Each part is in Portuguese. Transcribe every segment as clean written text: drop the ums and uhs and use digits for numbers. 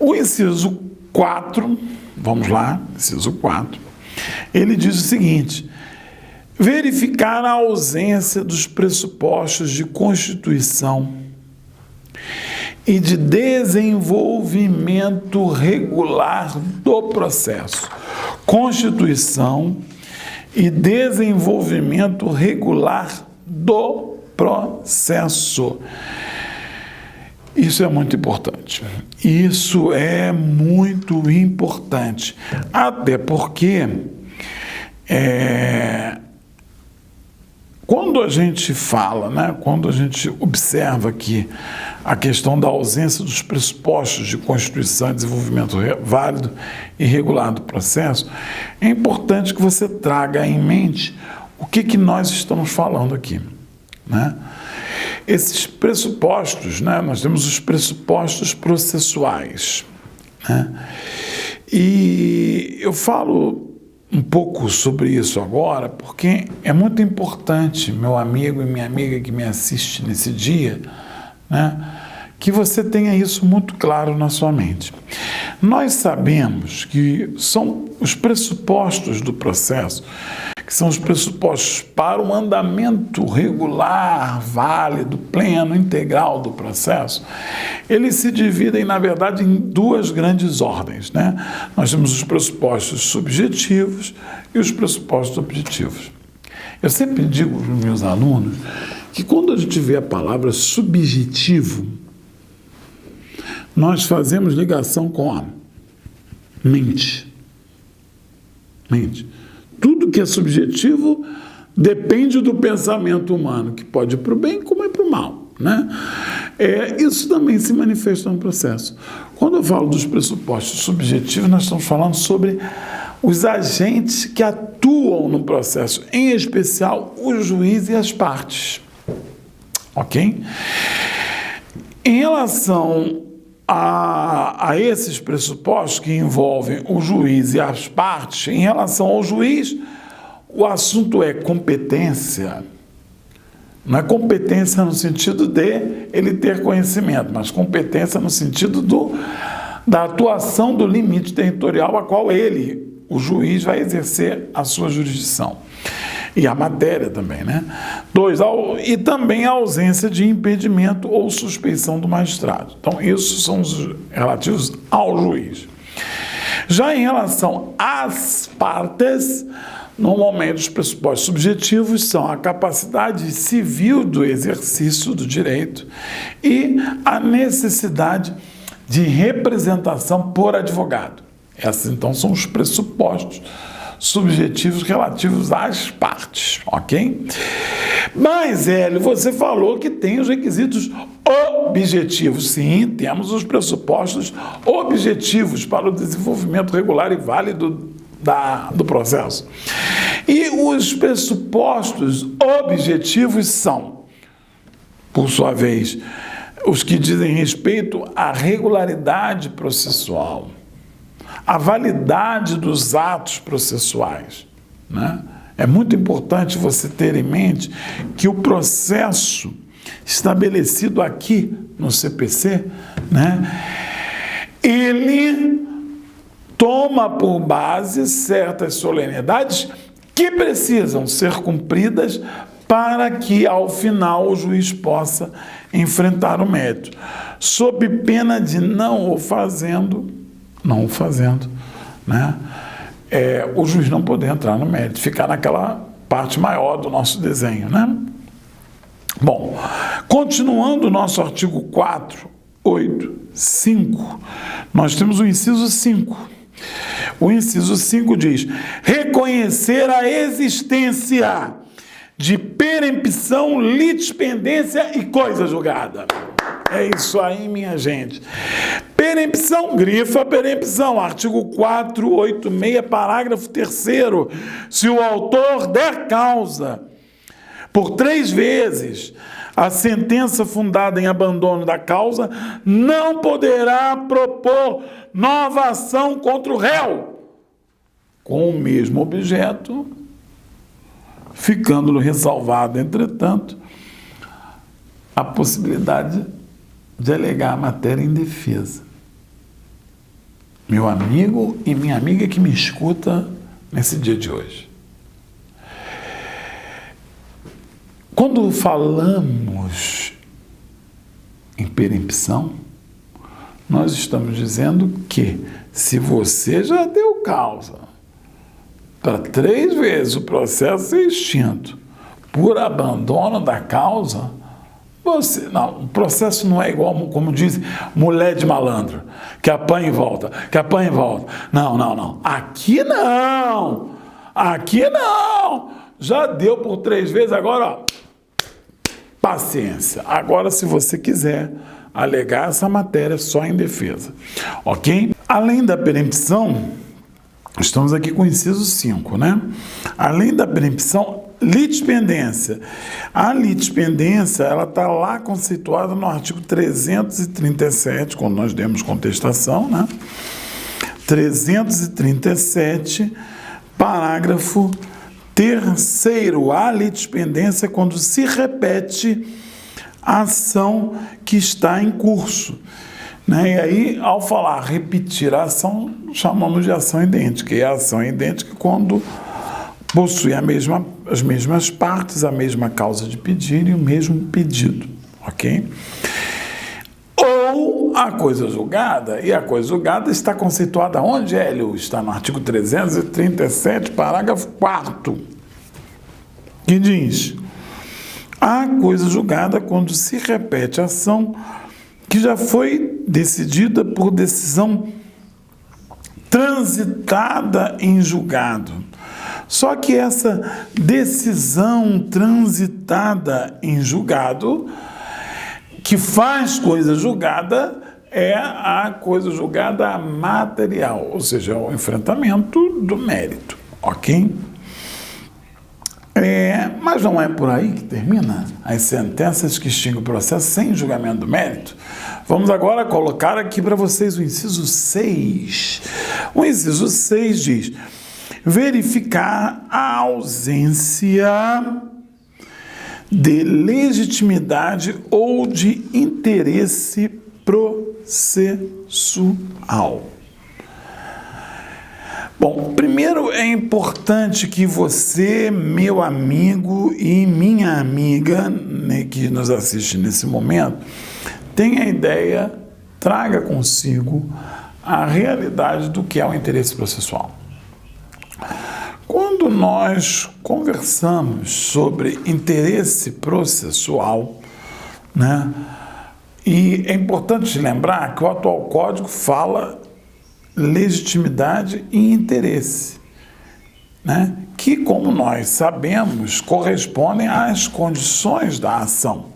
O inciso 4, vamos lá, inciso 4, ele diz o seguinte: verificar a ausência dos pressupostos de constituição e de desenvolvimento regular do processo. Constituição e desenvolvimento regular do processo. Isso é muito importante. Isso é muito importante. Até porque quando a gente fala, né, quando a gente observa aqui a questão da ausência dos pressupostos de constituição e desenvolvimento válido e regular do processo, é importante que você traga em mente o que nós estamos falando aqui, né? Esses pressupostos, né, nós temos os pressupostos processuais, né? E eu falo um pouco sobre isso agora, porque é muito importante, meu amigo e minha amiga que me assiste nesse dia, né, que você tenha isso muito claro na sua mente. Nós sabemos que são os pressupostos do processo, que são os pressupostos para o andamento regular, válido, pleno, integral do processo. Eles se dividem, na verdade, em duas grandes ordens, né? Nós temos os pressupostos subjetivos e os pressupostos objetivos. Eu sempre digo para os meus alunos que quando a gente vê a palavra subjetivo, nós fazemos ligação com a mente. Mente. Tudo que é subjetivo depende do pensamento humano, que pode ir para o bem como é para o mal, né? Isso também se manifesta no processo. Quando eu falo dos pressupostos subjetivos, nós estamos falando sobre os agentes que atuam no processo, em especial o juiz e as partes. Ok? Em relação a esses pressupostos que envolvem o juiz e as partes, em relação ao juiz, o assunto é competência. Não é competência no sentido de ele ter conhecimento, mas competência no sentido da atuação do limite territorial a qual ele, o juiz, vai exercer a sua jurisdição. E a matéria também, né? 2, e também a ausência de impedimento ou suspeição do magistrado. Então, isso são os relativos ao juiz. Já em relação às partes, normalmente os pressupostos subjetivos são a capacidade civil do exercício do direito e a necessidade de representação por advogado. Esses, então, são os pressupostos subjetivos relativos às partes, ok? Mas, Hélio, você falou que tem os requisitos objetivos. Sim, temos os pressupostos objetivos para o desenvolvimento regular e válido do processo. E os pressupostos objetivos são, por sua vez, os que dizem respeito à regularidade processual, a validade dos atos processuais, né? É muito importante você ter em mente que o processo estabelecido aqui no CPC, né, ele toma por base certas solenidades que precisam ser cumpridas para que, ao final, o juiz possa enfrentar o mérito, sob pena de não o fazendo, né? O juiz não poder entrar no mérito, ficar naquela parte maior do nosso desenho, né? Bom, continuando o nosso artigo 485, nós temos o inciso 5. O inciso 5 diz: reconhecer a existência de perempção, litispendência e coisa julgada. É isso aí, minha gente. Perempção, grifa perempção, artigo 486, parágrafo 3º. Se o autor der causa por 3 vezes a sentença fundada em abandono da causa, não poderá propor nova ação contra o réu com o mesmo objeto, ficando ressalvado, entretanto, a possibilidade de alegar a matéria em defesa. meu amigo e minha amiga que me escuta nesse dia de hoje. Quando falamos em perempção, nós estamos dizendo que se você já deu causa para 3 vezes o processo ser extinto por abandono da causa, o processo não é igual, como diz mulher de malandro, que apanha e volta, que apanha e volta. Não. Aqui não. Já deu por 3 vezes, agora, ó, paciência. Agora, se você quiser alegar essa matéria só em defesa, ok? Além da perempção, estamos aqui com o inciso 5, né? Além da perempção, litispendência. A litispendência, ela está lá conceituada no artigo 337, quando nós demos contestação, né? 337, parágrafo 3º. A litispendência é quando se repete a ação que está em curso, né? E aí, ao falar repetir a ação, chamamos de ação idêntica. E a ação idêntica quando possui as mesmas partes, a mesma causa de pedir e o mesmo pedido, ok? Ou a coisa julgada, e a coisa julgada está conceituada onde, Hélio? Está no artigo 337, parágrafo 4º, que diz: a coisa julgada quando se repete a ação que já foi decidida por decisão transitada em julgado. Só que essa decisão transitada em julgado, que faz coisa julgada, é a coisa julgada material, ou seja, o enfrentamento do mérito, ok? Mas não é por aí que termina as sentenças que extinguem o processo sem julgamento do mérito. Vamos agora colocar aqui para vocês o inciso 6. O inciso 6 diz: verificar a ausência de legitimidade ou de interesse processual. Bom, primeiro é importante que você, meu amigo e minha amiga, né, que nos assiste nesse momento, tenha a ideia, traga consigo a realidade do que é o interesse processual. Quando nós conversamos sobre interesse processual, né, e é importante lembrar que o atual Código fala legitimidade e interesse, né, que, como nós sabemos, correspondem às condições da ação,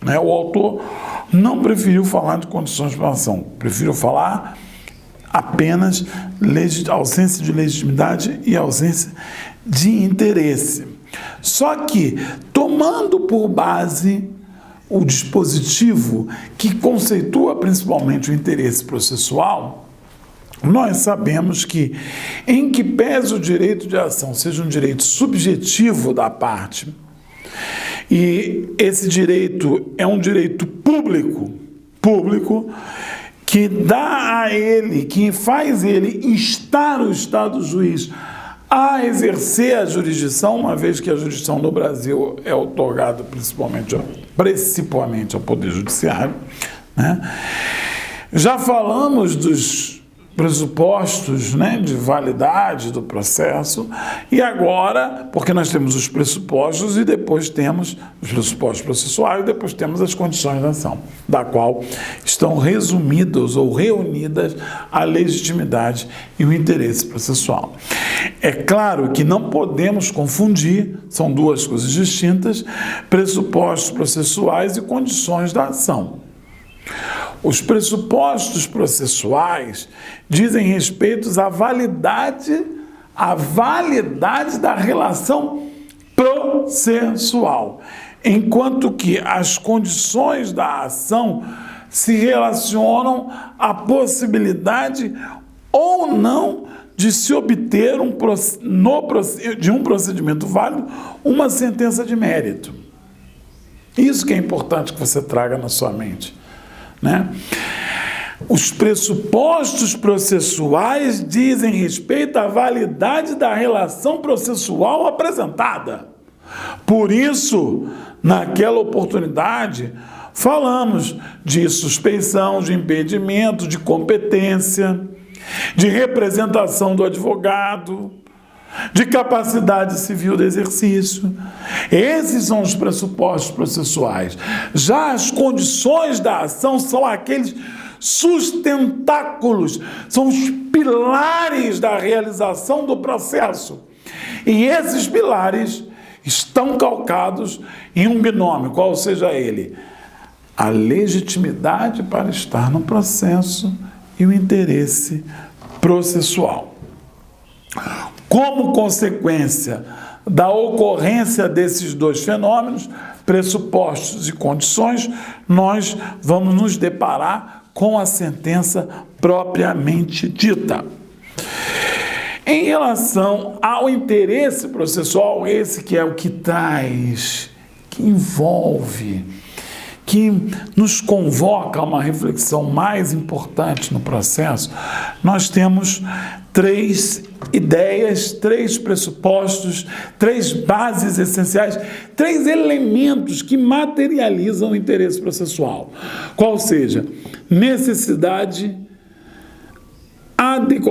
né? O autor não preferiu falar de condições para a ação, preferiu falar apenas ausência de legitimidade e ausência de interesse. Só que, tomando por base o dispositivo que conceitua principalmente o interesse processual, nós sabemos que, em que pese o direito de ação seja um direito subjetivo da parte, e esse direito é um direito público, que dá a ele, que faz ele instar o Estado juiz a exercer a jurisdição, uma vez que a jurisdição no Brasil é otorgada principalmente ao Poder Judiciário, né? Já falamos dos pressupostos, né, de validade do processo, e agora, porque nós temos os pressupostos e depois temos os pressupostos processuais e depois temos as condições da ação, da qual estão resumidas ou reunidas a legitimidade e o interesse processual. É claro que não podemos confundir, são duas coisas distintas, pressupostos processuais e condições da ação. Os pressupostos processuais dizem respeito à validade da relação processual, enquanto que as condições da ação se relacionam à possibilidade ou não de se obter de um procedimento válido uma sentença de mérito. Isso que é importante que você traga na sua mente, né? Os pressupostos processuais dizem respeito à validade da relação processual apresentada. Por isso, naquela oportunidade, falamos de suspeição, de impedimento, de competência, de representação do advogado, de capacidade civil de exercício. Esses são os pressupostos processuais. Já as condições da ação são aqueles sustentáculos, são os pilares da realização do processo. E esses pilares estão calcados em um binômio, qual seja ele? A legitimidade para estar no processo e o interesse processual. Como consequência da ocorrência desses dois fenômenos, pressupostos e condições, nós vamos nos deparar com a sentença propriamente dita. Em relação ao interesse processual, esse que é o que traz, que envolve, que nos convoca a uma reflexão mais importante no processo, nós temos 3 ideias, 3 pressupostos, 3 bases essenciais, 3 elementos que materializam o interesse processual. Qual seja? Necessidade,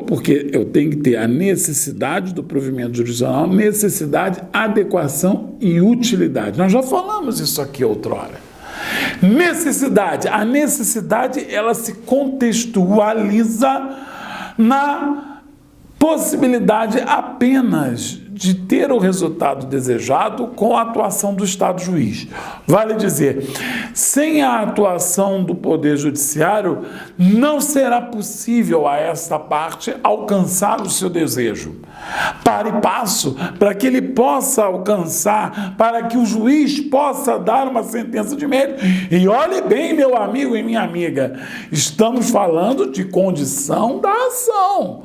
porque eu tenho que ter a necessidade do provimento jurisdicional, necessidade, adequação e utilidade. Nós já falamos isso aqui outrora. Necessidade. A necessidade, ela se contextualiza na possibilidade apenas de ter o resultado desejado com a atuação do Estado juiz. Vale dizer, sem a atuação do Poder Judiciário, não será possível a esta parte alcançar o seu desejo. Para e passo, para que ele possa alcançar, para que o juiz possa dar uma sentença de mérito. E olhe bem, meu amigo e minha amiga, estamos falando de condição da ação.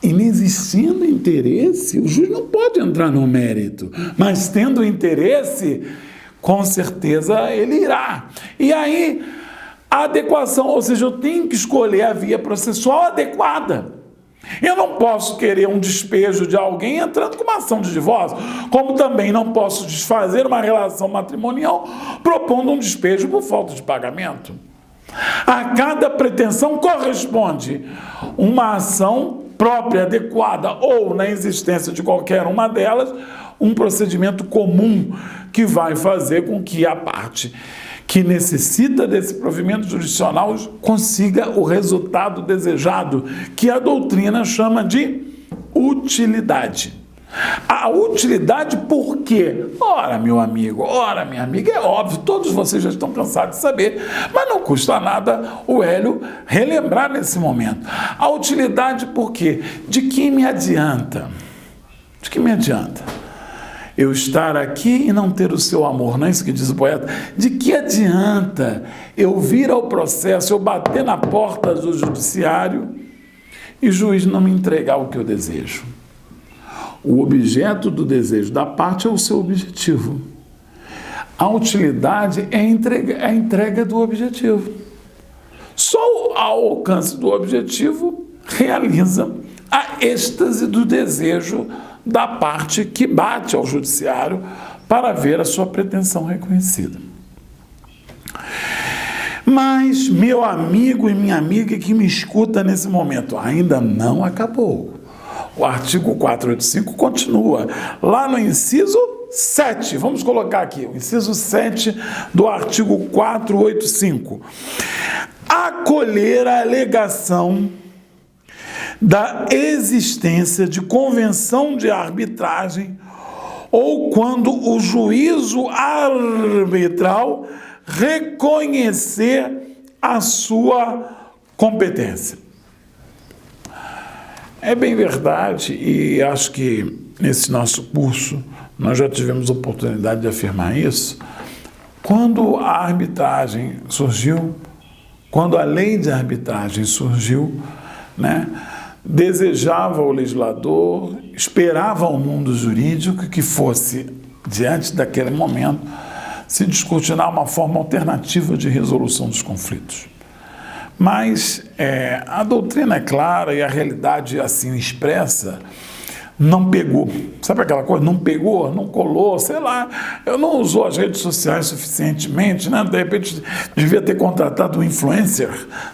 Inexistindo interesse, o juiz não pode entrar no mérito, mas tendo interesse, com certeza ele irá. E aí, a adequação, ou seja, eu tenho que escolher a via processual adequada. Eu não posso querer um despejo de alguém entrando com uma ação de divórcio, como também não posso desfazer uma relação matrimonial propondo um despejo por falta de pagamento. A cada pretensão corresponde uma ação própria, adequada, ou, na existência de qualquer uma delas, um procedimento comum que vai fazer com que a parte que necessita desse provimento jurisdicional consiga o resultado desejado, que a doutrina chama de utilidade. A utilidade por quê? Ora, meu amigo, ora, minha amiga, é óbvio, todos vocês já estão cansados de saber, mas não custa nada o Hélio relembrar nesse momento. A utilidade por quê? De que me adianta? De que me adianta eu estar aqui e não ter o seu amor? Não é isso que diz o poeta? De que adianta eu vir ao processo, eu bater na porta do judiciário e o juiz não me entregar o que eu desejo? O objeto do desejo da parte é o seu objetivo. A utilidade é a entrega do objetivo. Só ao alcance do objetivo realiza a êxtase do desejo da parte que bate ao judiciário para ver a sua pretensão reconhecida. Mas, meu amigo e minha amiga que me escuta nesse momento, ainda não acabou. O artigo 485 continua. Lá no inciso 7, vamos colocar aqui, o inciso 7 do artigo 485. Acolher a alegação da existência de convenção de arbitragem ou quando o juízo arbitral reconhecer a sua competência. É bem verdade, e acho que nesse nosso curso nós já tivemos oportunidade de afirmar isso. Quando a arbitragem surgiu, quando a lei de arbitragem surgiu, desejava o legislador, esperava o mundo jurídico que fosse, diante daquele momento, se discutir uma forma alternativa de resolução dos conflitos. Mas a doutrina é clara e a realidade assim expressa não pegou. Sabe aquela coisa? Não pegou, não colou, sei lá. Eu não uso as redes sociais suficientemente, né? De repente, devia ter contratado um influencer,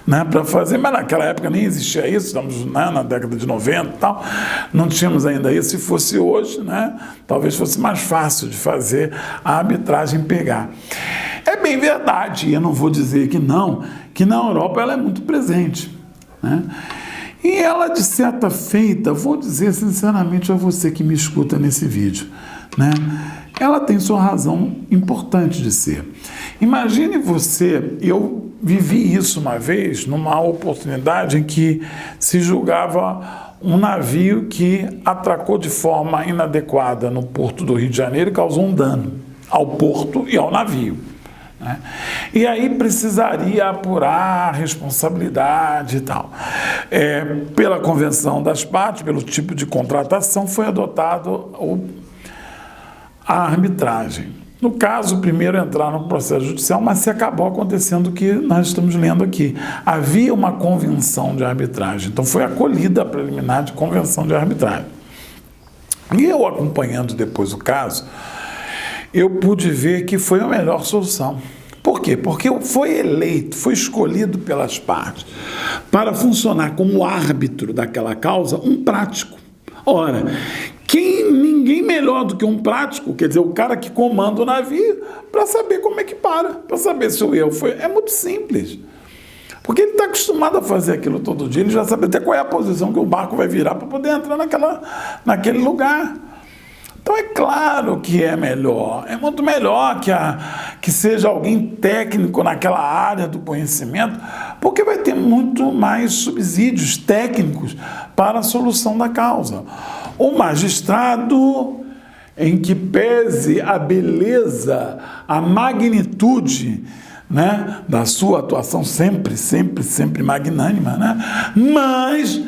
né, para fazer, mas naquela época nem existia isso, estamos, né, na década de 90 e tal, não tínhamos ainda isso. Se fosse hoje, né, talvez fosse mais fácil de fazer a arbitragem pegar. É bem verdade, eu não vou dizer que na Europa ela é muito presente, né? E ela, de certa feita, vou dizer sinceramente a você que me escuta nesse vídeo, né? Ela tem sua razão importante de ser. Imagine você, eu vivi isso uma vez, numa oportunidade em que se julgava um navio que atracou de forma inadequada no porto do Rio de Janeiro e causou um dano ao porto e ao navio. E aí precisaria apurar a responsabilidade e tal. Pela convenção das partes, pelo tipo de contratação, foi adotado a arbitragem. No caso, primeiro entrar no processo judicial, mas se acabou acontecendo o que nós estamos lendo aqui. Havia uma convenção de arbitragem, então foi acolhida a preliminar de convenção de arbitragem. E eu, acompanhando depois o caso, eu pude ver que foi a melhor solução. Por quê? Porque foi eleito, foi escolhido pelas partes para funcionar como árbitro daquela causa um prático. Ora, ninguém melhor do que um prático, quer dizer, o cara que comanda o navio, para saber como é que para saber se o erro foi. É muito simples. Porque ele está acostumado a fazer aquilo todo dia, ele já sabe até qual é a posição que o barco vai virar para poder entrar naquele lugar. Então é claro que é melhor, é muito melhor que seja alguém técnico naquela área do conhecimento, porque vai ter muito mais subsídios técnicos para a solução da causa. O magistrado, em que pese a beleza, a magnitude, né, da sua atuação, sempre magnânima, né, mas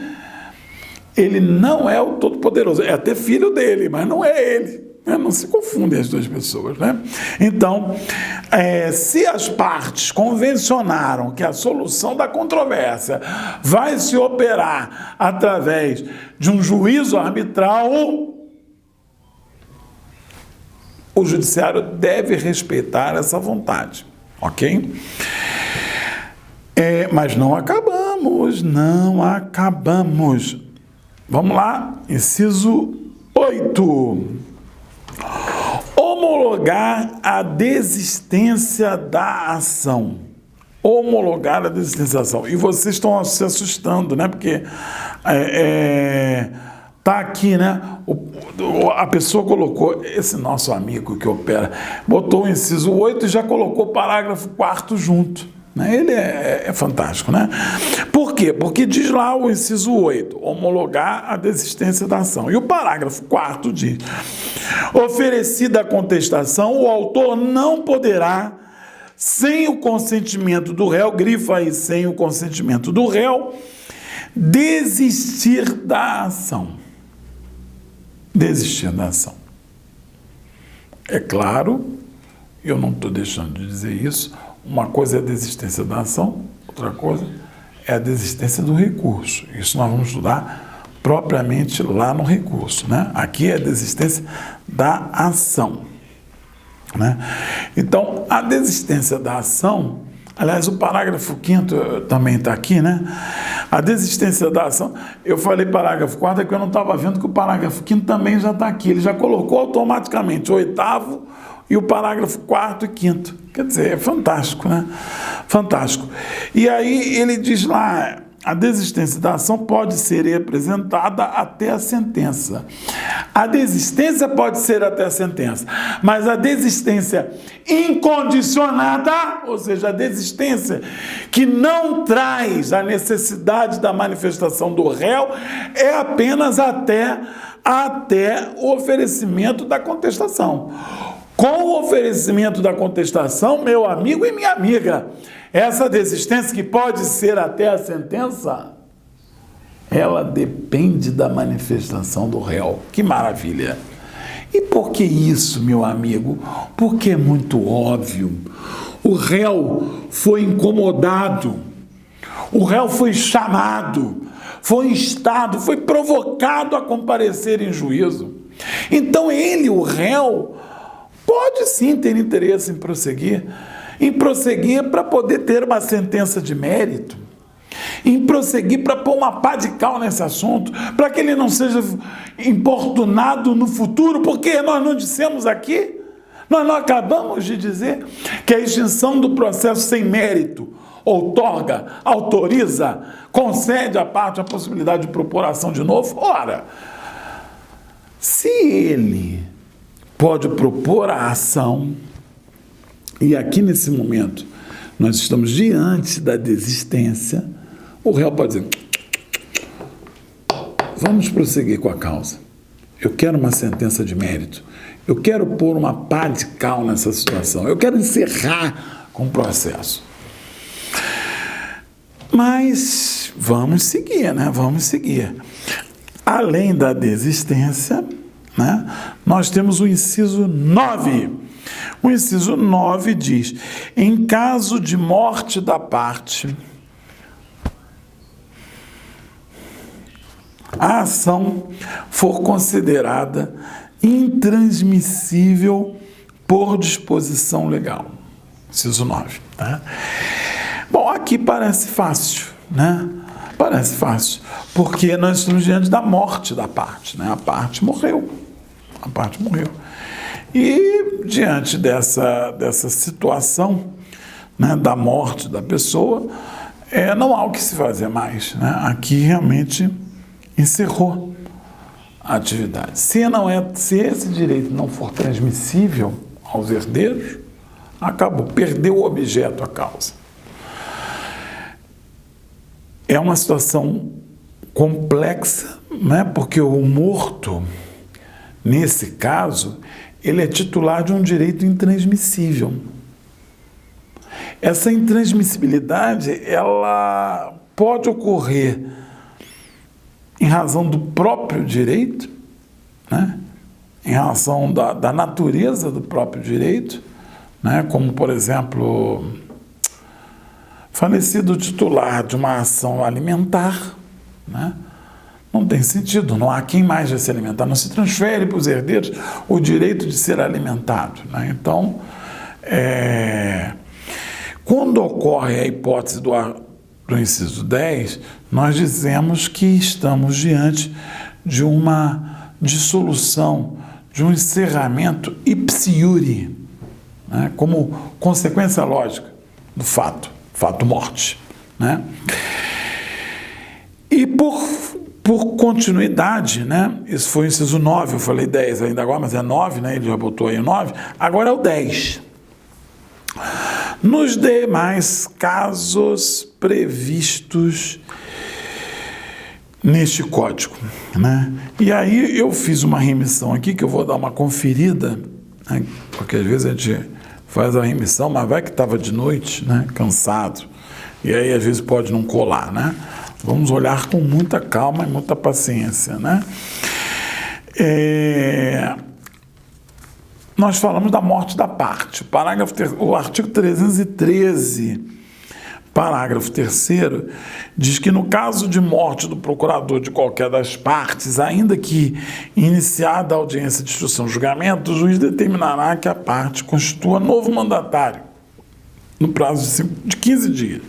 ele não é o Todo-Poderoso, é até filho dele, mas não é ele. Né? Não se confundem as duas pessoas. Né? Então, se as partes convencionaram que a solução da controvérsia vai se operar através de um juízo arbitral, o judiciário deve respeitar essa vontade. Ok? Mas não acabamos. Vamos lá, inciso 8. Homologar a desistência da ação. Homologar a desistência da ação. E vocês estão se assustando, né? Porque tá aqui, né? A pessoa colocou, esse nosso amigo que opera, botou o inciso 8 e já colocou o parágrafo 4º junto. Ele é fantástico, né? Por quê? Porque diz lá o inciso 8, homologar a desistência da ação. E o parágrafo 4º diz: oferecida a contestação, o autor não poderá, sem o consentimento do réu, grifa aí, sem o consentimento do réu, desistir da ação. Desistir da ação. É claro, eu não estou deixando de dizer isso. Uma coisa é a desistência da ação, outra coisa é a desistência do recurso. Isso nós vamos estudar propriamente lá no recurso, né? Aqui é a desistência da ação, né? Então, a desistência da ação, aliás, o parágrafo 5º também está aqui, né? A desistência da ação, eu falei parágrafo 4º, é que eu não estava vendo que o parágrafo 5º também já está aqui. Ele já colocou automaticamente o 8º e o parágrafo 4º e 5º. Quer dizer, é fantástico, né? Fantástico. E aí ele diz lá, a desistência da ação pode ser apresentada até a sentença. A desistência pode ser até a sentença, mas a desistência incondicionada, ou seja, a desistência que não traz a necessidade da manifestação do réu, é apenas até o oferecimento da contestação. Com o oferecimento da contestação, meu amigo e minha amiga, essa desistência que pode ser até a sentença, ela depende da manifestação do réu. Que maravilha! E por que isso, meu amigo? Porque é muito óbvio. O réu foi incomodado. O réu foi chamado, foi instado, foi provocado a comparecer em juízo. Então ele, o réu, pode sim ter interesse em prosseguir para poder ter uma sentença de mérito, em prosseguir para pôr uma pá de cal nesse assunto, para que ele não seja importunado no futuro, porque nós não dissemos aqui, nós não acabamos de dizer que a extinção do processo sem mérito outorga, autoriza, concede à parte a possibilidade de propor ação de novo. Ora, se ele pode propor a ação, e aqui nesse momento nós estamos diante da desistência, o réu pode dizer: vamos prosseguir com a causa. Eu quero uma sentença de mérito. Eu quero pôr uma pá de cal nessa situação. Eu quero encerrar com o processo. Mas vamos seguir, né? Vamos seguir. Além da desistência, né, nós temos o inciso 9. O inciso 9 diz: em caso de morte da parte, a ação for considerada intransmissível por disposição legal. Inciso 9. Tá? Bom, aqui parece fácil, né? Parece fácil, porque nós estamos diante da morte da parte, né? A parte morreu. E diante dessa situação, né, da morte da pessoa, não há o que se fazer mais, né? Aqui realmente encerrou a atividade. Se esse direito não for transmissível aos herdeiros, acabou, perdeu o objeto, a causa. É uma situação complexa, né? Porque o morto, nesse caso, ele é titular de um direito intransmissível. Essa intransmissibilidade, ela pode ocorrer em razão do próprio direito, né? Em razão da natureza do próprio direito, né? Como, por exemplo, falecido titular de uma ação alimentar, né? Não tem sentido, não há quem mais vai se alimentar, não se transfere para os herdeiros o direito de ser alimentado, né? Então, quando ocorre a hipótese do inciso 10, nós dizemos que estamos diante de uma dissolução, de um encerramento ipsi iure, né? Como consequência lógica do fato morte, né? E por continuidade, né? Isso foi o inciso 9, eu falei 10 ainda agora, mas é 9, né? Ele já botou aí o 9, agora é o 10. Nos demais casos previstos neste código, né? E aí eu fiz uma remissão aqui, que eu vou dar uma conferida, né? Porque às vezes a gente faz a remissão, mas vai que estava de noite, né? Cansado, e aí às vezes pode não colar, né? Vamos olhar com muita calma e muita paciência, né? Nós falamos da morte da parte. O artigo 313, parágrafo 3º, diz que no caso de morte do procurador de qualquer das partes, ainda que iniciada a audiência de instrução e julgamento, o juiz determinará que a parte constitua novo mandatário no prazo de 15 dias,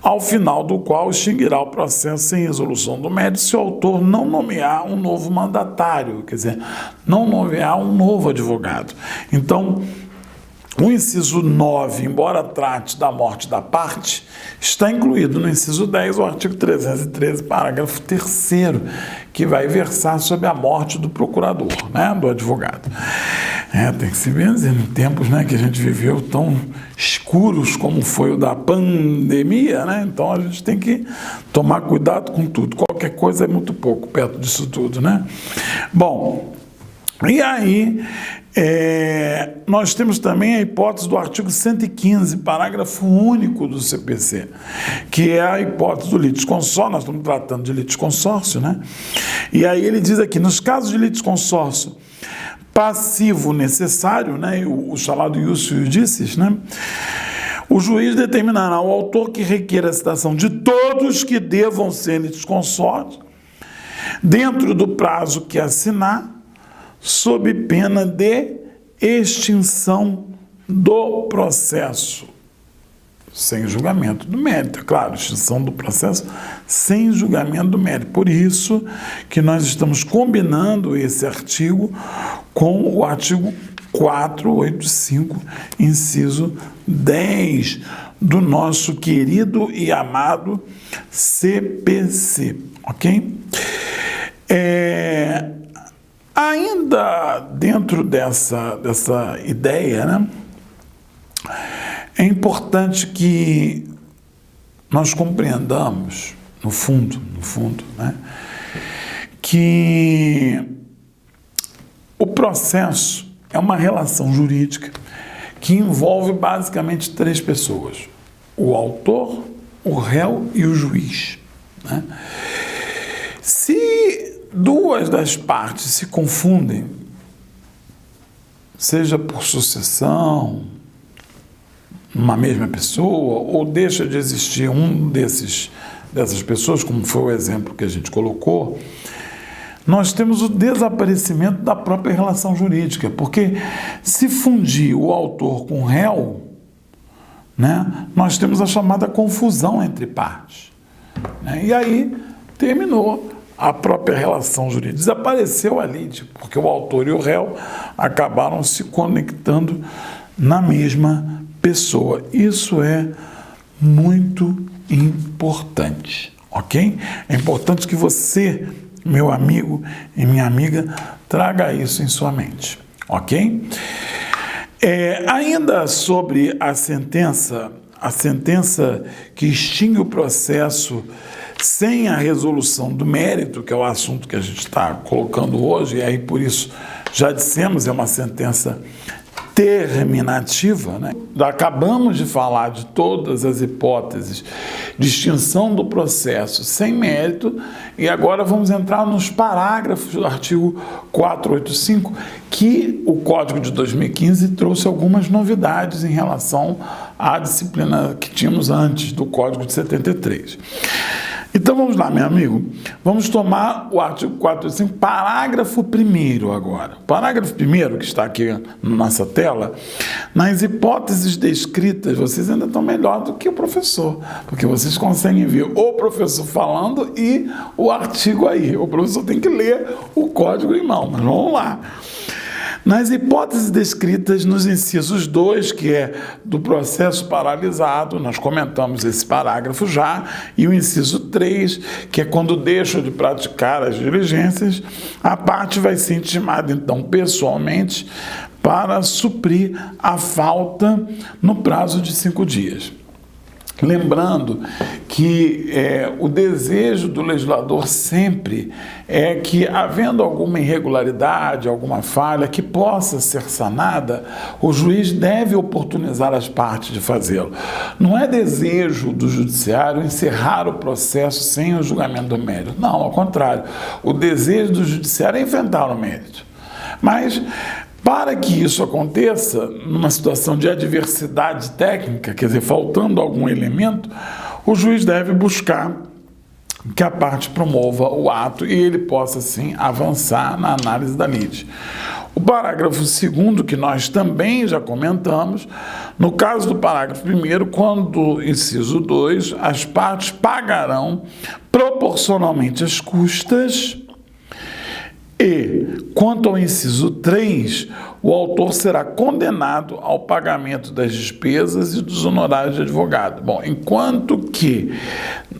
ao final do qual extinguirá o processo sem resolução do mérito se o autor não nomear um novo mandatário, quer dizer, não nomear um novo advogado. Então, o inciso 9, embora trate da morte da parte, está incluído no inciso 10, o artigo 313, parágrafo 3º, que vai versar sobre a morte do procurador, né, do advogado. Tem que se benzer em tempos, né, que a gente viveu tão escuros como foi o da pandemia, né? Então a gente tem que tomar cuidado com tudo. Qualquer coisa é muito pouco perto disso tudo, né? Bom, e aí nós temos também a hipótese do artigo 115, parágrafo único do CPC, que é a hipótese do litisconsórcio. Nós estamos tratando de litisconsórcio, né? E aí ele diz aqui, nos casos de litisconsórcio passivo necessário, né, o chamado ius iudicis, né, O juiz determinará o autor que requeira a citação de todos que devam ser litisconsortes, dentro do prazo que assinar, sob pena de extinção do processo, sem julgamento do mérito. Claro, extinção do processo sem julgamento do mérito. Por isso que nós estamos combinando esse artigo com o artigo 485, inciso 10, do nosso querido e amado CPC, ok? Ainda dentro dessa ideia, né, é importante que nós compreendamos, no fundo, né, que o processo é uma relação jurídica que envolve basicamente três pessoas: o autor, o réu e o juiz, né? Se duas das partes se confundem, seja por sucessão, uma mesma pessoa, ou deixa de existir dessas pessoas, como foi o exemplo que a gente colocou, nós temos o desaparecimento da própria relação jurídica, porque se fundir o autor com o réu, né, nós temos a chamada confusão entre partes, né, e aí terminou a própria relação jurídica, desapareceu a lide, porque o autor e o réu acabaram se conectando na mesma pessoa. Isso é muito importante, ok? É importante que você, meu amigo e minha amiga, traga isso em sua mente, ok? Ainda sobre a sentença que extingue o processo sem a resolução do mérito, que é o assunto que a gente está colocando hoje, e aí por isso já dissemos, é uma sentença terminativa, né? Acabamos de falar de todas as hipóteses de extinção do processo sem mérito e agora vamos entrar nos parágrafos do artigo 485, que o Código de 2015 trouxe algumas novidades em relação à disciplina que tínhamos antes do Código de 73. Então vamos lá, meu amigo, vamos tomar o artigo 485, parágrafo 1º agora. O parágrafo 1º, que está aqui na nossa tela, nas hipóteses descritas, vocês ainda estão melhor do que o professor, porque vocês conseguem ver o professor falando e o artigo aí. O professor tem que ler o código em mão, mas vamos lá. Nas hipóteses descritas nos incisos 2, que é do processo paralisado, nós comentamos esse parágrafo já, e o inciso 3, que é quando deixa de praticar as diligências, a parte vai ser intimada, então, pessoalmente, para suprir a falta no prazo de 5 dias. Lembrando que o desejo do legislador sempre é que, havendo alguma irregularidade, alguma falha que possa ser sanada, o juiz deve oportunizar as partes de fazê-lo. Não é desejo do judiciário encerrar o processo sem o julgamento do mérito. Não, ao contrário. O desejo do judiciário é enfrentar o mérito. Mas, para que isso aconteça, numa situação de adversidade técnica, quer dizer, faltando algum elemento, o juiz deve buscar que a parte promova o ato e ele possa, sim, avançar na análise da lide. O parágrafo 2º, que nós também já comentamos, no caso do parágrafo 1º, quando, inciso 2, as partes pagarão proporcionalmente as custas. E, quanto ao inciso 3, o autor será condenado ao pagamento das despesas e dos honorários de advogado. Bom, enquanto que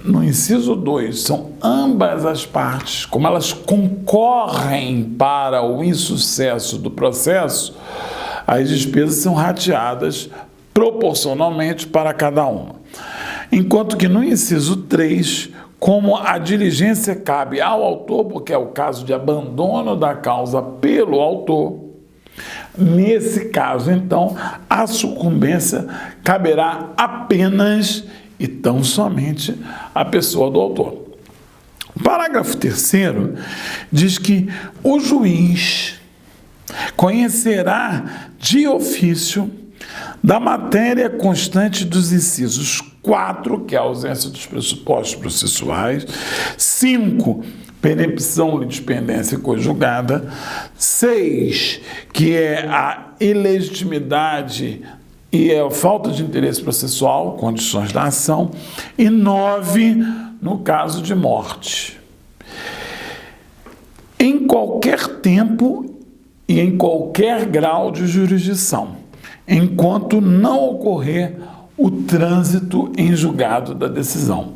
no inciso 2 são ambas as partes, como elas concorrem para o insucesso do processo, as despesas são rateadas proporcionalmente para cada uma. Enquanto que no inciso 3, como a diligência cabe ao autor, porque é o caso de abandono da causa pelo autor, nesse caso, então, a sucumbência caberá apenas e tão somente à pessoa do autor. O parágrafo 3º diz que o juiz conhecerá de ofício da matéria constante dos incisos 4, que é a ausência dos pressupostos processuais, 5, perempção, litispendência conjugada, 6, que é a ilegitimidade e a falta de interesse processual, condições da ação, e 9, no caso de morte. Em qualquer tempo e em qualquer grau de jurisdição, enquanto não ocorrer o trânsito em julgado da decisão.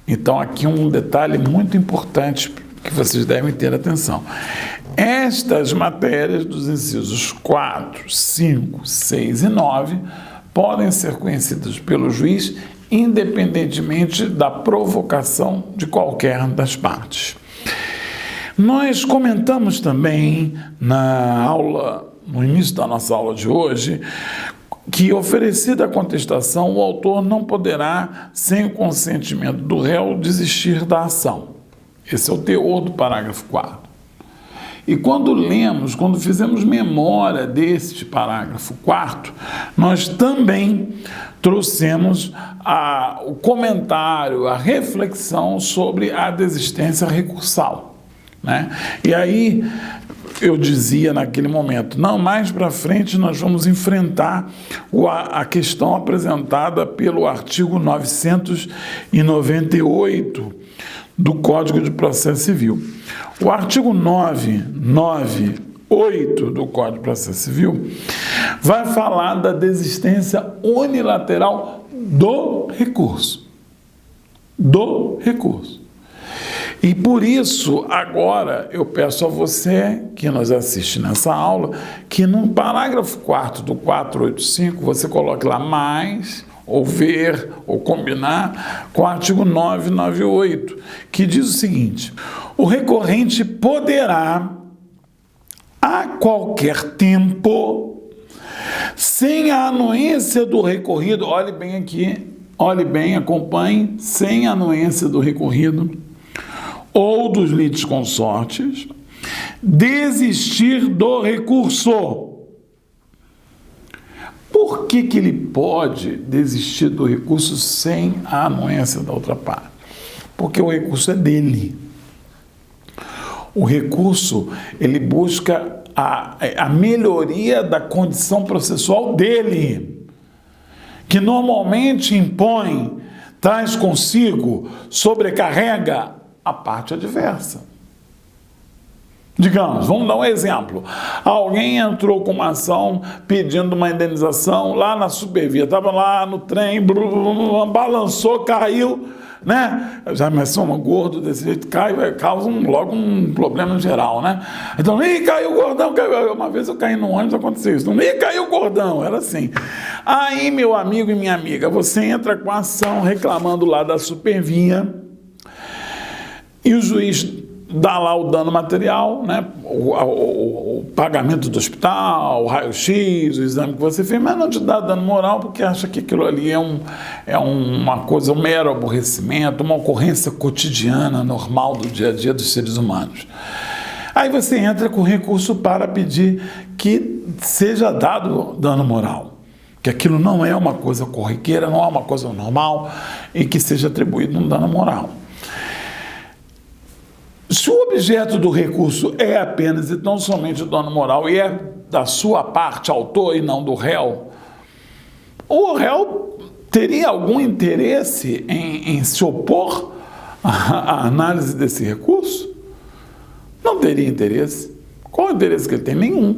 Então, aqui um detalhe muito importante que vocês devem ter atenção. Estas matérias dos incisos 4, 5, 6 e 9 podem ser conhecidas pelo juiz independentemente da provocação de qualquer das partes. Nós comentamos também no início da nossa aula de hoje, que, oferecida a contestação, o autor não poderá, sem o consentimento do réu, desistir da ação. Esse é o teor do parágrafo 4. E quando fizemos memória deste parágrafo 4, nós também trouxemos o comentário, a reflexão sobre a desistência recursal, né? E aí eu dizia naquele momento, não, mais para frente nós vamos enfrentar a questão apresentada pelo artigo 998 do Código de Processo Civil. O artigo 998 do Código de Processo Civil vai falar da desistência unilateral do recurso. E por isso, agora, eu peço a você que nos assiste nessa aula, que no parágrafo 4º do 485, você coloque lá mais, ou ver, ou combinar com o artigo 998, que diz o seguinte: o recorrente poderá, a qualquer tempo, sem a anuência do recorrido, olhe bem aqui, olhe bem, acompanhe, sem a anuência do recorrido, ou dos litisconsortes, desistir do recurso. Por que ele pode desistir do recurso sem a anuência da outra parte? Porque o recurso é dele. O recurso, ele busca a melhoria da condição processual dele, que normalmente traz consigo, sobrecarrega a parte adversa. Digamos, vamos dar um exemplo. Alguém entrou com uma ação pedindo uma indenização lá na Supervia, estava lá no trem, balançou, caiu, né? Já me somos gordo desse jeito, causa logo um problema geral, né? Então, caiu o gordão, caiu. Uma vez eu caí no ônibus, aconteceu isso. Caiu o gordão, era assim. Aí, meu amigo e minha amiga, você entra com a ação reclamando lá da Supervia, e o juiz dá lá o dano material, né? O pagamento do hospital, o raio-x, o exame que você fez, mas não te dá dano moral porque acha que aquilo ali é uma coisa, um mero aborrecimento, uma ocorrência cotidiana, normal do dia a dia dos seres humanos. Aí você entra com recurso para pedir que seja dado dano moral, que aquilo não é uma coisa corriqueira, não é uma coisa normal e que seja atribuído um dano moral. Se o objeto do recurso é apenas e tão somente o dano moral e é da sua parte, autor, e não do réu, o réu teria algum interesse em se opor à análise desse recurso? Não teria interesse. Qual o interesse que ele tem? Nenhum.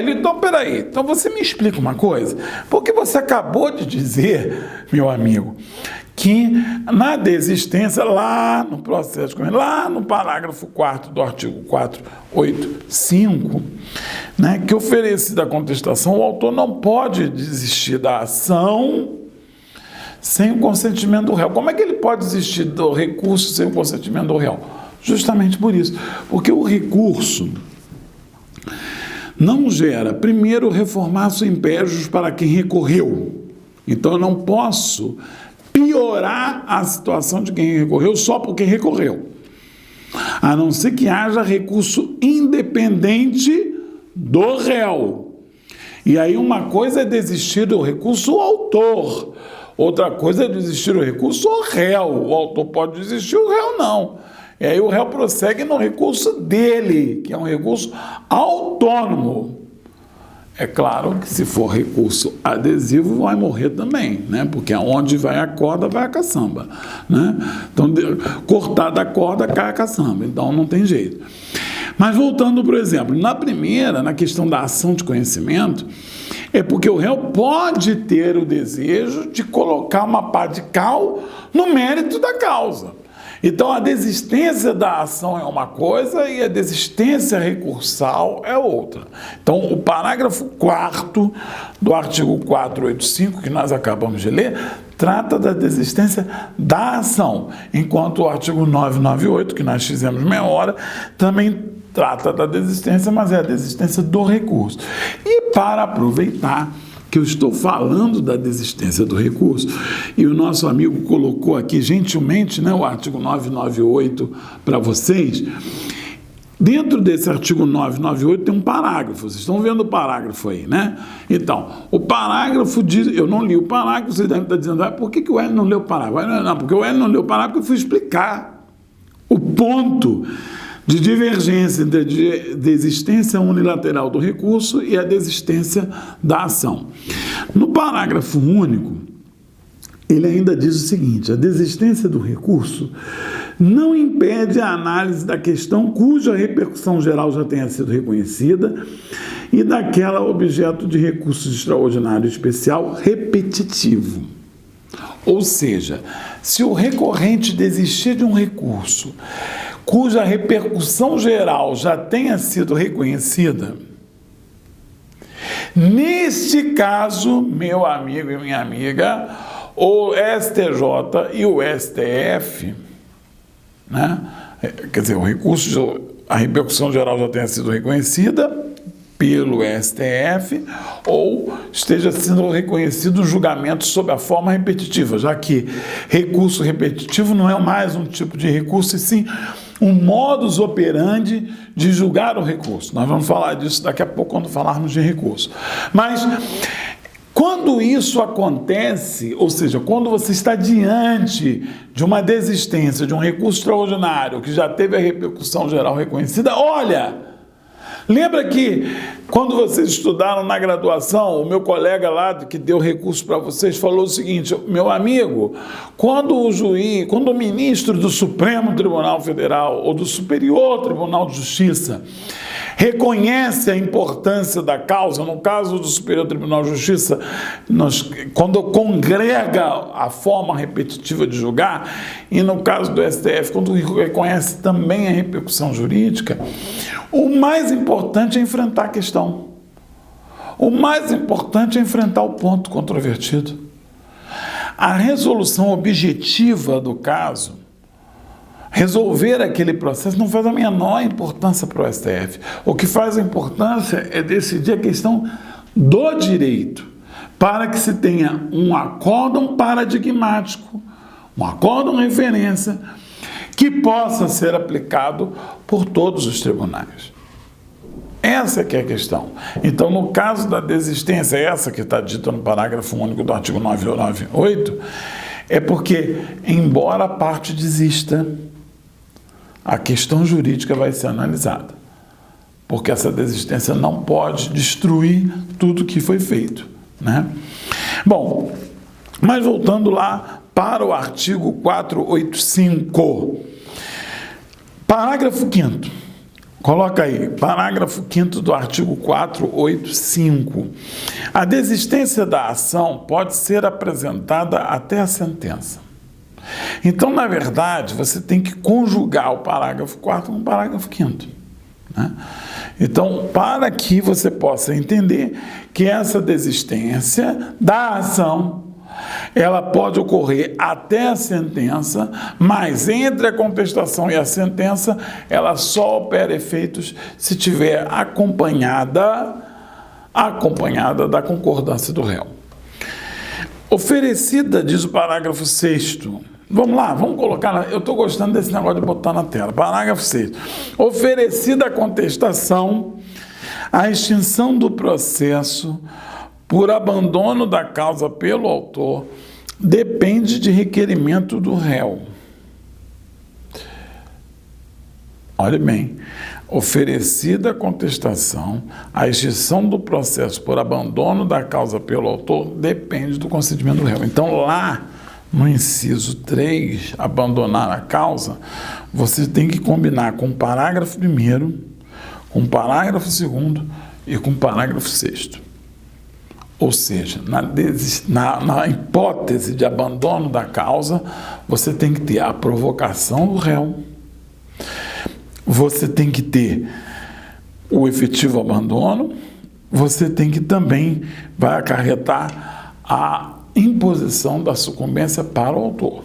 Então peraí, então você me explica uma coisa, porque você acabou de dizer, meu amigo, que na desistência, lá no processo, lá no parágrafo 4º do artigo 485, né, que oferecida a contestação, o autor não pode desistir da ação sem o consentimento do réu. Como é que ele pode desistir do recurso sem o consentimento do réu? Justamente por isso, porque o recurso não gera, primeiro, reformaço impérios para quem recorreu. Então, eu não posso piorar a situação de quem recorreu só porque recorreu, a não ser que haja recurso independente do réu. E aí uma coisa é desistir do recurso o autor, outra coisa é desistir do recurso o réu. O autor pode desistir, o réu não. E aí o réu prossegue no recurso dele, que é um recurso autônomo. É claro que se for recurso adesivo, vai morrer também, né? Porque onde vai a corda, vai a caçamba, né? Então, cortada a corda, cai a caçamba. Então, não tem jeito. Mas voltando, por exemplo, na primeira, na questão da ação de conhecimento, é porque o réu pode ter o desejo de colocar uma pá de cal no mérito da causa. Então, a desistência da ação é uma coisa e a desistência recursal é outra. Então, o parágrafo 4º do artigo 485, que nós acabamos de ler, trata da desistência da ação, enquanto o artigo 998, que nós fizemos meia hora, também trata da desistência, mas é a desistência do recurso. E para aproveitar que eu estou falando da desistência do recurso, e o nosso amigo colocou aqui gentilmente, né, o artigo 998 para vocês. Dentro desse artigo 998 tem um parágrafo, vocês estão vendo o parágrafo aí, né? Então, o parágrafo diz, eu não li o parágrafo, vocês devem estar dizendo, por que o Hélio não leu o parágrafo? Não, porque o Hélio não leu o parágrafo porque eu fui explicar o ponto de divergência entre a desistência unilateral do recurso e a desistência da ação. No parágrafo único, ele ainda diz o seguinte: a desistência do recurso não impede a análise da questão cuja repercussão geral já tenha sido reconhecida e daquela objeto de recurso extraordinário especial repetitivo. Ou seja, se o recorrente desistir de um recurso cuja repercussão geral já tenha sido reconhecida, neste caso, meu amigo e minha amiga, o STJ e o STF, né? Quer dizer, o recurso, a repercussão geral já tenha sido reconhecida pelo STF ou esteja sendo reconhecido o julgamento sob a forma repetitiva, já que recurso repetitivo não é mais um tipo de recurso, e sim um modus operandi de julgar o recurso. Nós vamos falar disso daqui a pouco quando falarmos de recurso. Mas quando isso acontece, ou seja, quando você está diante de uma desistência de um recurso extraordinário que já teve a repercussão geral reconhecida, olha, lembra que quando vocês estudaram na graduação, o meu colega lá que deu recurso para vocês falou o seguinte: meu amigo, quando o ministro do Supremo Tribunal Federal ou do Superior Tribunal de Justiça reconhece a importância da causa, no caso do Superior Tribunal de Justiça, quando congrega a forma repetitiva de julgar, e no caso do STF, quando reconhece também a repercussão jurídica, o mais importante é enfrentar a questão. O mais importante é enfrentar o ponto controvertido. A resolução objetiva do caso, resolver aquele processo, não faz a menor importância para o STF. O que faz a importância é decidir a questão do direito, para que se tenha um acórdão paradigmático, um acórdão referência, que possa ser aplicado por todos os tribunais. Essa que é a questão. Então, no caso da desistência, essa que está dita no parágrafo único do artigo 998, é porque, embora a parte desista, a questão jurídica vai ser analisada, porque essa desistência não pode destruir tudo que foi feito, né? Bom, mas voltando lá para o artigo 485, parágrafo 5º, coloca aí, parágrafo 5º do artigo 485, a desistência da ação pode ser apresentada até a sentença. Então, na verdade, você tem que conjugar o parágrafo 4º com o parágrafo 5º, né? Então, para que você possa entender que essa desistência da ação, ela pode ocorrer até a sentença, mas entre a contestação e a sentença, ela só opera efeitos se tiver acompanhada da concordância do réu. Oferecida, diz o parágrafo 6º, vamos lá, vamos colocar, eu estou gostando desse negócio de botar na tela, parágrafo 6º, oferecida a contestação, A extinção do processo por abandono da causa pelo autor depende de requerimento do réu. Olhe bem, oferecida a contestação, a extinção do processo por abandono da causa pelo autor depende do concedimento do réu. Então, lá no inciso 3, abandonar a causa, você tem que combinar com o parágrafo 1º, com o parágrafo 2º e com o parágrafo 6º. Ou seja, na hipótese de abandono da causa, você tem que ter a provocação do réu, você tem que ter o efetivo abandono, você tem que também vai acarretar a imposição da sucumbência para o autor.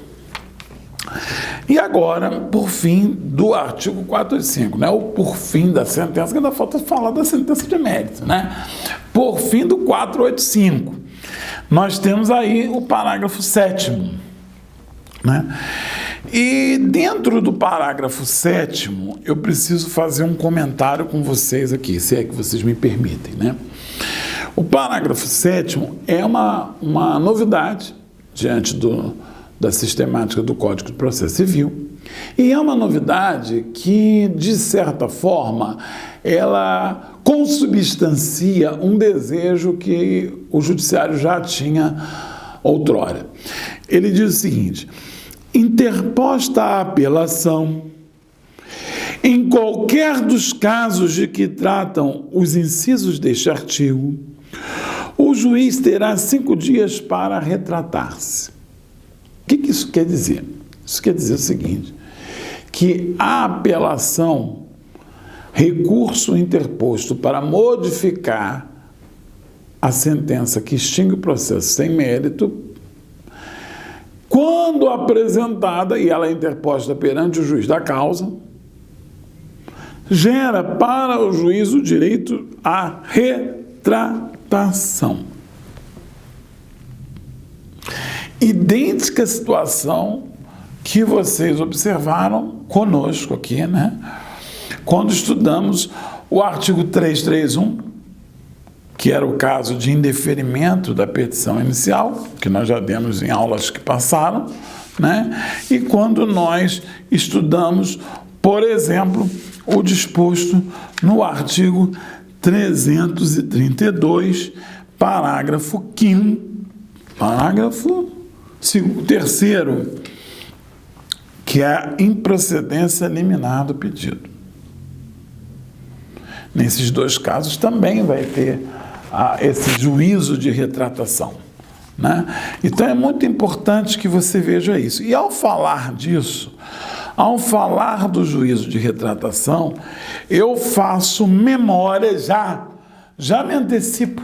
E agora, por fim, do artigo 485, né? O por fim da sentença, que ainda falta falar da sentença de mérito, né? Por fim do 485, nós temos aí o parágrafo 7º, né? E dentro do parágrafo 7º, eu preciso fazer um comentário com vocês aqui, se é que vocês me permitem, né? O parágrafo 7º é uma novidade diante da sistemática do Código de Processo Civil, e é uma novidade que, de certa forma, ela consubstancia um desejo que o judiciário já tinha outrora. Ele diz o seguinte: interposta a apelação, em qualquer dos casos de que tratam os incisos deste artigo, o juiz terá 5 dias para retratar-se. O que isso quer dizer? Isso quer dizer o seguinte, que a apelação, recurso interposto para modificar a sentença que extingue o processo sem mérito, quando apresentada, e ela é interposta perante o juiz da causa, gera para o juiz o direito à retratação. Idêntica situação que vocês observaram conosco aqui, né? Quando estudamos o artigo 331, que era o caso de indeferimento da petição inicial, que nós já demos em aulas que passaram, né? E quando nós estudamos, por exemplo, o disposto no artigo 332, parágrafo 5º, parágrafo 3º, que é a improcedência liminar do pedido. Nesses dois casos também vai ter esse juízo de retratação, né? Então é muito importante que você veja isso. E ao falar disso, ao falar do juízo de retratação, eu faço memória já me antecipo,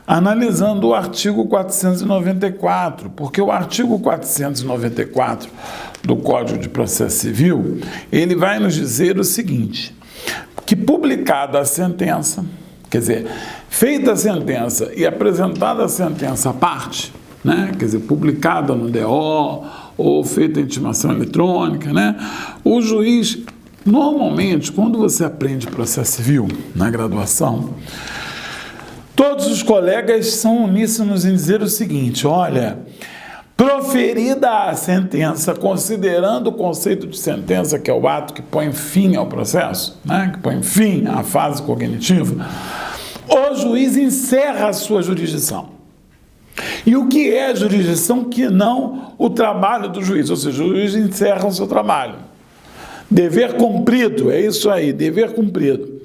analisando o artigo 494, porque o artigo 494 do Código de Processo Civil, ele vai nos dizer o seguinte, que publicada a sentença, quer dizer, feita a sentença e apresentada a sentença à parte, né? Quer dizer, publicada no DO ou feita a intimação eletrônica, né? O juiz, normalmente, quando você aprende processo civil na graduação, todos os colegas são uníssonos em dizer o seguinte, olha, proferida a sentença, considerando o conceito de sentença, que é o ato que põe fim ao processo, né? Que põe fim à fase cognitiva, o juiz encerra a sua jurisdição. E o que é jurisdição que não o trabalho do juiz? Ou seja, o juiz encerra o seu trabalho. Dever cumprido, é isso aí, dever cumprido.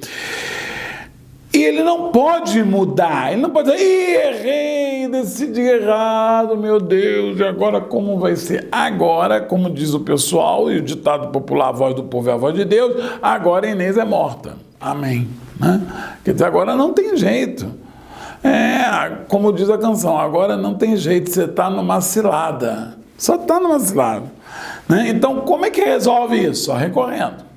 E ele não pode mudar, ele não pode dizer, errei, decidi errado, meu Deus, e agora como vai ser? Agora, como diz o pessoal, e o ditado popular, a voz do povo é a voz de Deus, agora a Inês é morta. Amém. Né? Quer dizer, agora não tem jeito. Como diz a canção, agora não tem jeito, você está numa cilada. Só está numa cilada. Né? Então, como é que resolve isso? Só recorrendo.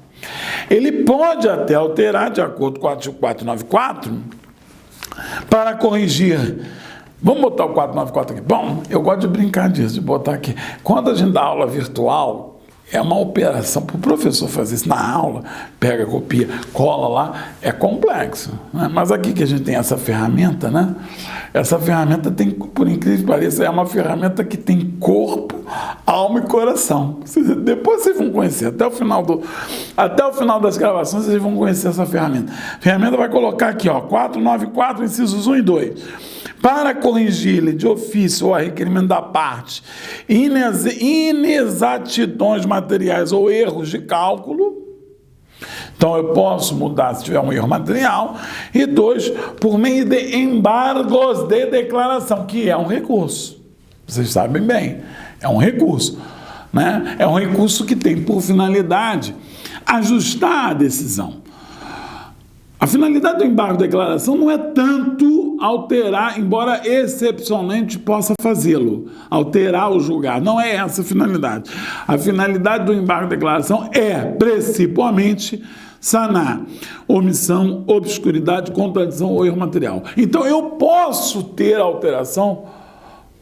Ele pode até alterar, de acordo com o artigo 494, para corrigir. Vamos botar o 494 aqui. Bom, eu gosto de brincar disso, de botar aqui. Quando a gente dá aula virtual, é uma operação, para o professor fazer isso na aula, pega, copia, cola lá, é complexo, né? Mas aqui que a gente tem essa ferramenta, né? Essa ferramenta tem, por incrível que pareça, é uma ferramenta que tem corpo, alma e coração. Depois vocês vão conhecer, até o final das gravações vocês vão conhecer essa ferramenta. A ferramenta vai colocar aqui, ó, 494, incisos 1 e 2. Para corrigir-lhe de ofício ou a requerimento da parte inexatidões materiais ou erros de cálculo. Então, eu posso mudar se tiver um erro material. E 2, por meio de embargos de declaração, que é um recurso. Vocês sabem bem, é um recurso, né? É um recurso que tem por finalidade ajustar a decisão. A finalidade do embargo de declaração não é tanto alterar, embora excepcionalmente possa fazê-lo, alterar o julgado. Não é essa a finalidade. A finalidade do embargo de declaração é, principalmente, sanar omissão, obscuridade, contradição ou erro material. Então, eu posso ter alteração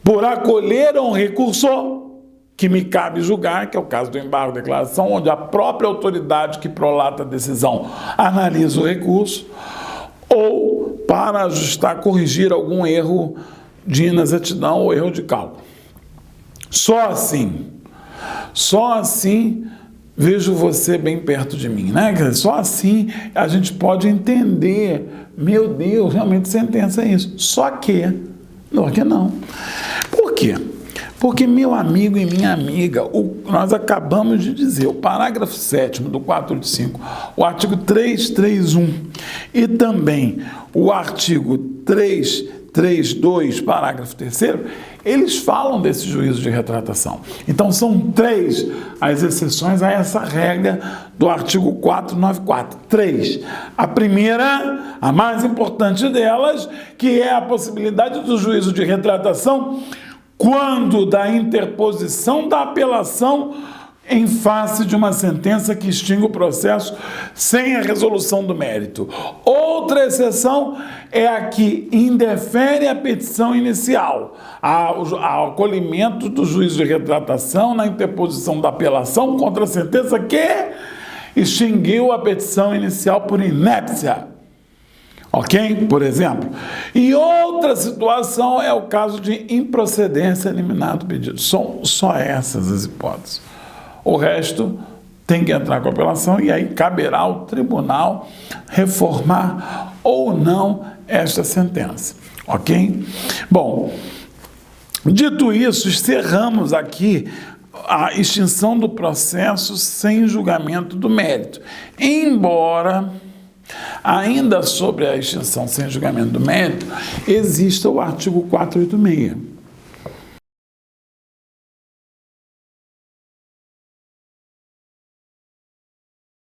por acolher um recurso que me cabe julgar, que é o caso do embargo de declaração, onde a própria autoridade que prolata a decisão analisa o recurso, ou para ajustar, corrigir algum erro de inexatidão ou erro de cálculo. Só assim vejo você bem perto de mim, né? Só assim a gente pode entender, meu Deus, realmente sentença é isso. Só que não. Por quê? Porque, meu amigo e minha amiga, nós acabamos de dizer, o parágrafo 7º do 485, o artigo 331 e também o artigo 332, parágrafo 3º, eles falam desse juízo de retratação. Então, são 3 as exceções a essa regra do artigo 494. 3. A primeira, a mais importante delas, que é a possibilidade do juízo de retratação quando da interposição da apelação em face de uma sentença que extingue o processo sem a resolução do mérito. Outra exceção é a que indefere a petição inicial, ao acolhimento do juízo de retratação na interposição da apelação contra a sentença que extinguiu a petição inicial por inépcia. Ok? Por exemplo. E outra situação é o caso de improcedência eliminado o pedido. São só essas as hipóteses. O resto tem que entrar com a apelação e aí caberá ao tribunal reformar ou não esta sentença. Ok? Bom, dito isso, encerramos aqui a extinção do processo sem julgamento do mérito. Embora, ainda sobre a extinção sem julgamento do mérito, exista o artigo 486.